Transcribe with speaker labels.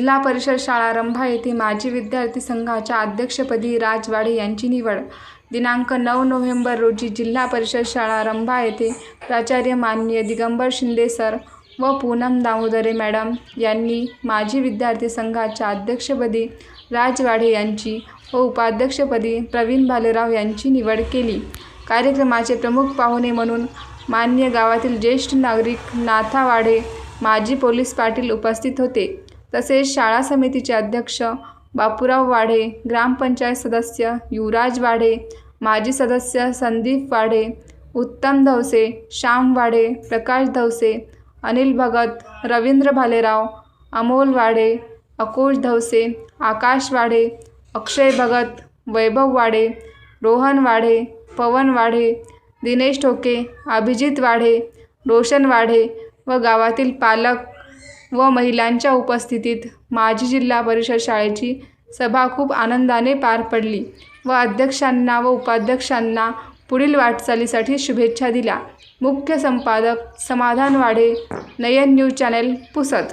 Speaker 1: जिल्हा परिषद शाळा रंभा येथे माजी विद्यार्थी संघाच्या अध्यक्षपदी राज वाढे यांची निवड. दिनांक 9 नोव्हेंबर रोजी जिल्हा परिषद शाळा रंभा येथे प्राचार्य माननीय दिगंबर शिंदे सर व पूनम दामोदरे मॅडम यांनी माजी विद्यार्थी संघाच्या अध्यक्षपदी राज वाढे यांची व उपाध्यक्षपदी प्रवीण भालेराव यांची निवड केली. कार्यक्रमाचे प्रमुख पाहुणे म्हणून मान्य गावातील ज्येष्ठ नागरिक नाथा वाढे, माजी पोलीस पाटील उपस्थित होते. तसेच शाळा समितीचे अध्यक्ष बापूराव वाढे, ग्रामपंचायत सदस्य युवराज वाढे, माजी सदस्य संदीप वाढे, उत्तम धवसे, श्याम वाढे, प्रकाश धवसे, अनिल भगत, रवींद्र भालेराव, अमोल वाढे, अकुश धवसे, आकाश वाढे, अक्षय भगत, वैभव वाढे, रोहन वाढे, पवन वाढे, दिनेश ठोके, अभिजित वाढे, रोशन वाढे व गावातील पालक व महिलांच्या उपस्थितीत माजी जिल्हा परिषद शाळेची सभा खूप आनंदाने पार पडली व अध्यक्षांना व उपाध्यक्षांना पुढील वाटचालीसाठी शुभेच्छा दिल्या. मुख्य संपादक समाधान वाढे, नयन न्यूज चॅनल, पुसद.